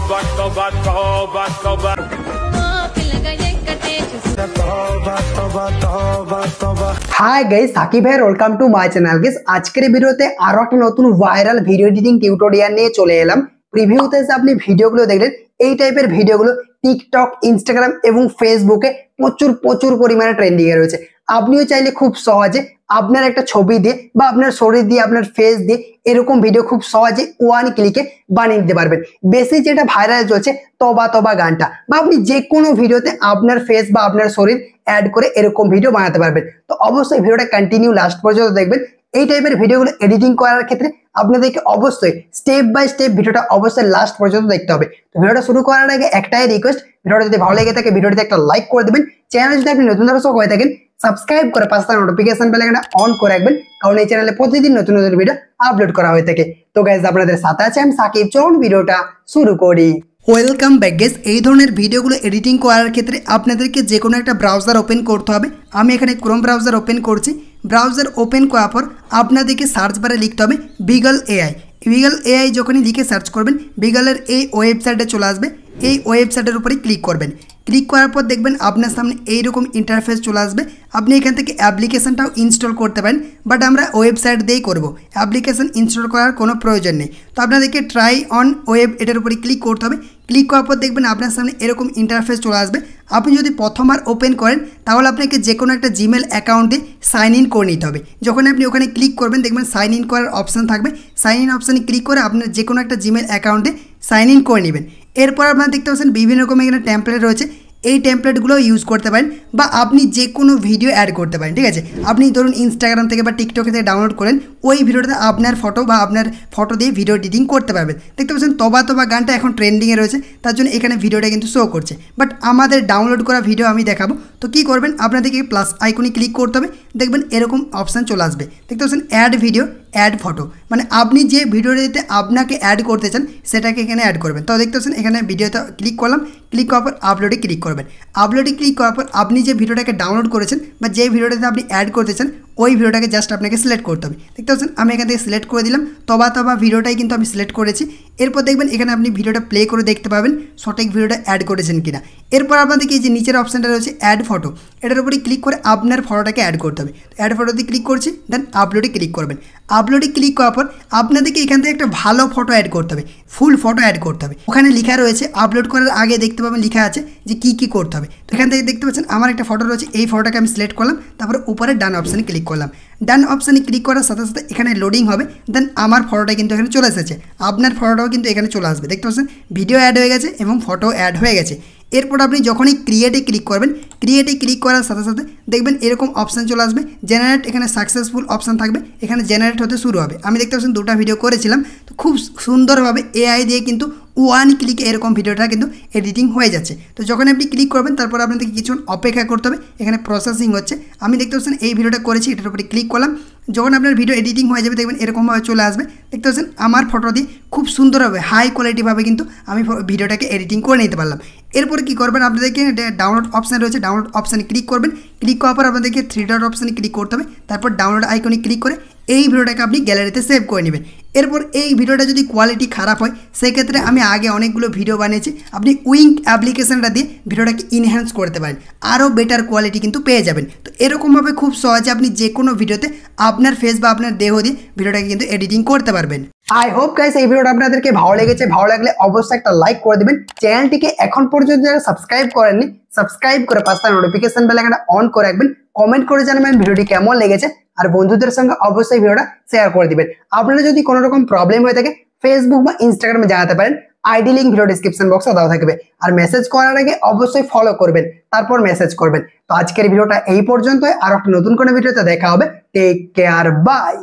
Hi guys, Shakib ভাই welcome to my channel. Guys আজকের ভিডিওতে আরো একটা নতুন ভাইরাল ভিডিও এডিটিং টিউটোরিয়াল নিয়ে চলে এলাম। প্রিভিউতে এসে আপনি ভিডিওগুলো দেখলেন, এই টাইপের ভিডিওগুলো টিকটক, ইনস্টাগ্রাম এবং ফেসবুকে প্রচুর পরিমাণে ট্রেন্ডিং এ রয়েছে। আপনিও চাইলে খুব সহজে আপনার একটা ছবি দিয়ে বা আপনার শরীর দিয়ে, আপনার ফেস দিয়ে এরকম ভিডিও খুব সহজে ওয়ান ক্লিকে বানিয়ে দিতে পারবেন। বেশি যেটা ভাইরাল চলছে তবা তবা গানটা, বা আপনি যে কোনো ভিডিওতে আপনার ফেস বা আপনার শরীর অ্যাড করে এরকম ভিডিও বানাতে পারবেন। তো অবশ্যই ভিডিওটা কন্টিনিউ লাস্ট পর্যন্ত দেখবেন। এই টাইপের ভিডিওগুলো এডিটিং করার ক্ষেত্রে আপনাদেরকে অবশ্যই স্টেপ বাই স্টেপ ভিডিওটা অবশ্যই লাস্ট পর্যন্ত দেখতে হবে। তো ভিডিওটা শুরু করার আগে একটাই রিকোয়েস্ট, ভিডিওটা যদি ভালো লেগে থাকে ভিডিওটিতে একটা লাইক করে দেবেন। চ্যানেল যদি আপনি নতুন দর্শক হয়ে থাকেন, সাবস্ক্রাইব করে পাশে থাকা নোটিফিকেশন বেল আইকনটা অন করে রাখবেন, কারণ এই চ্যানেলে প্রতিদিন নতুন ভিডিও আপলোড করা হয়ে থাকে। তো গাইস আপনাদের সাথে আছে আমি সাকিব, চলুন ভিডিওটা শুরু করি। Welcome back guys. এই ধরনের ভিডিওগুলো এডিটিং করার ক্ষেত্রে আপনাদেরকে যে কোনো একটা ব্রাউজার ওপেন করতে হবে। আমি এখানে ক্রোম ব্রাউজার ওপেন করছি। ব্রাউজার ওপেন করার পর আপনাদেরকে সার্চ বারে লিখতে হবে বিগল এআই। বিগল এআই যখনই লিখে সার্চ করবেন, বিগলের এই ওয়েবসাইটে চলে আসবে। এই ওয়েবসাইটের উপরে ক্লিক করবেন। ক্লিক করার পর দেখবেন আপনার সামনে এইরকম ইন্টারফেস চলে আসবে। আপনি এখান থেকে অ্যাপ্লিকেশনটাও ইনস্টল করতে পারেন, বাট আমরা ওয়েবসাইট দিয়েই করব। অ্যাপ্লিকেশন ইনস্টল করার কোনো প্রয়োজন নেই। তো আপনাদেরকে ট্রাই অন ওয়েব এটার উপরে ক্লিক করতে হবে। ক্লিক করার পর দেখবেন আপনার সামনে এরকম ইন্টারফেস চলে আসবে। আপনি যদি প্রথমবার ওপেন করেন তাহলে আপনাকে যে কোনো একটা জিমেল অ্যাকাউন্ট দিয়ে সাইন ইন করে নিতে হবে। যখন আপনি ওখানে ক্লিক করবেন দেখবেন সাইন ইন করার অপশান থাকবে। সাইন ইন অপশানে ক্লিক করে আপনার যে কোনো একটা জিমেল অ্যাকাউন্টে সাইন ইন করে নেবেন। এরপর আপনারা দেখতে পাচ্ছেন বিভিন্ন রকম এখানে টেমপ্লেট রয়েছে। এই টেমপ্লেটগুলো ইউজ করতে পারেন, বা আপনি যে কোনো ভিডিও অ্যাড করতে পারেন। ঠিক আছে, আপনি ধরুন ইনস্টাগ্রাম থেকে বা টিকটক থেকে ডাউনলোড করেন, ওই ভিডিওটাতে আপনার ফটো বা আপনার ফটো দিয়ে ভিডিও এডিটিং করতে পারবেন। দেখতে পাচ্ছেন তবা তবা গানটা এখন ট্রেন্ডিংয়ে রয়েছে, তার জন্য এখানে ভিডিওটা কিন্তু শো করছে। বাট আমাদের ডাউনলোড করা ভিডিও আমি দেখাবো। তো কী করবেন, আপনাদেরকে প্লাস আইকনে ক্লিক করতে হবে। দেখবেন এরকম অপশান চলে আসবে। দেখতে পাচ্ছেন অ্যাড ভিডিও, অ্যাড ফটো, মানে আপনি যে ভিডিওটিতে আপনাকে অ্যাড করতে চান সেটাকে এখানে অ্যাড করবেন। তো দেখতে পাচ্ছেন এখানে ভিডিওতে ক্লিক করলাম। ক্লিক করার পর আপলোডে ক্লিক করবেন। আপলোডে ক্লিক করার পর আপনি যে ভিডিওটাকে ডাউনলোড করেছেন বা যে ভিডিওটাতে আপনি অ্যাড করতে চান ওই ভিডিওটাকে জাস্ট আপনাকে সিলেক্ট করতে হবে। দেখতে পাচ্ছেন আমি এখান থেকে সিলেক্ট করে দিলাম। তবা তবা ভিডিওটাই কিন্তু আমি সিলেক্ট করেছি। এরপর দেখবেন এখানে আপনি ভিডিওটা প্লে করে দেখতে পাবেন সঠিক ভিডিওটা অ্যাড করেছেন কিনা। এরপর আপনাদেরকে এই যে নিচের অপশানটা রয়েছে অ্যাড ফটো, এটার উপরে ক্লিক করে আপনার ফটোটাকে অ্যাড করতে হবে। অ্যাড ফটোতে ক্লিক করছি, দেন আপলোডে ক্লিক করবেন। আপলোডে ক্লিক করার পর আপনাদেরকে এখান থেকে একটা ভালো ফটো অ্যাড করতে হবে, ফুল ফটো অ্যাড করতে হবে। ওখানে লেখা রয়েছে, আপলোড করার আগে দেখতে পাবেন লেখা আছে যে কী করতে হবে। তো এখান থেকে দেখতে পাচ্ছেন আমার একটা ফটো রয়েছে, এই ফটোটাকে আমি সিলেক্ট করলাম। তারপরে উপরে ডান অপশানে ক্লিক করলাম। ডান অপশানে ক্লিক করার সাথে সাথে এখানে লোডিং হবে। দেন আমার ফটোটা কিন্তু এখানে চলে এসেছে। আপনার ফটোটাও কিন্তু এখানে চলে আসবে। দেখতে পাচ্ছেন ভিডিও অ্যাড হয়ে গেছে এবং ফটো অ্যাড হয়ে গেছে। এরপর আপনি যখনই ক্রিয়েটে ক্লিক করবেন, ক্রিয়েটে ক্লিক করার সাথে সাথে দেখবেন এরকম অপশান চলে আসবে। জেনারেট, এখানে সাকসেসফুল অপশান থাকবে, এখানে জেনারেট হতে শুরু হবে। আমি দেখতে পাচ্ছেন দুটো ভিডিও করেছিলাম, তো খুব সুন্দরভাবে এআই দিয়ে কিন্তু ওয়ান ক্লিকে এরকম ভিডিওটা কিন্তু এডিটিং হয়ে যাচ্ছে। তো যখন আপনি ক্লিক করবেন তারপর আপনাদেরকে কিছুক্ষণ অপেক্ষা করতে হবে। এখানে প্রসেসিং হচ্ছে। আমি দেখতে পাচ্ছেন এই ভিডিওটা করেছি, এটার উপরে ক্লিক করলাম। যখন আপনার ভিডিও এডিটিং হয়ে যাবে দেখবেন এরকমভাবে চলে আসবে। দেখতে পাচ্ছেন আমার ফটো দিয়ে খুব সুন্দরভাবে হাই কোয়ালিটিভাবে কিন্তু আমি ভিডিওটাকে এডিটিং করে নিতে পারলাম। এরপরে কী করবেন, আপনাদেরকে ডাউনলোড অপশান রয়েছে, ডাউনলোড অপশানে ক্লিক করবেন। ক্লিক করার পর আপনাদেরকে থ্রি ডট অপশানে ক্লিক করতে হবে। তারপর ডাউনলোড আইকনে ক্লিক করে এই ভিডিওটাকে আপনি গ্যালারিতে সেভ করে নেবেন। এরপর এই ভিডিওটা যদি কোয়ালিটি খারাপ হয় সেক্ষেত্রে আমি আগে অনেকগুলো ভিডিও বানিয়েছি, আপনি উইঙ্ক অ্যাপ্লিকেশনটা দিয়ে ভিডিওটাকে ইনহ্যান্স করতে পারেন, আরও বেটার কোয়ালিটি কিন্তু পেয়ে যাবেন। তো এরকমভাবে খুব সহজে আপনি যে কোনো ভিডিওতে আপনার ফেস বা আপনার দেহ দিয়ে ভিডিওটাকে কিন্তু এডিটিং করতে পারবেন। আই হোপ গাইস এই ভিডিওটা আপনাদেরকে ভালো লেগেছে। ভালো লাগলে অবশ্যই একটা লাইক করে দেবেন। চ্যানেলটিকে এখন পর্যন্ত যারা সাবস্ক্রাইব করেননি, সাবস্ক্রাইব করে পাশে থাকা নোটিফিকেশন বেল আইকনটা অন করে রাখবেন। কমেন্ট করে জানাবেন ভিডিওটি কেমন লেগেছে, আর বন্ধুদের সঙ্গে অবশ্যই ভিডিওটা শেয়ার করে দিবেন। আপনারা যদি কোনো রকম প্রবলেম হয়ে থাকে ফেসবুক বা ইনস্টাগ্রামে জানাতে পারেন। আইডি লিঙ্ক ভিডিও ডিসক্রিপশন বক্সে দেওয়া থাকবে। আর মেসেজ করার আগে অবশ্যই ফলো করবেন, তারপর মেসেজ করবেন। তো আজকের ভিডিওটা এই পর্যন্ত, আর একটা নতুন কোনো ভিডিওতে দেখা হবে। Take care, by.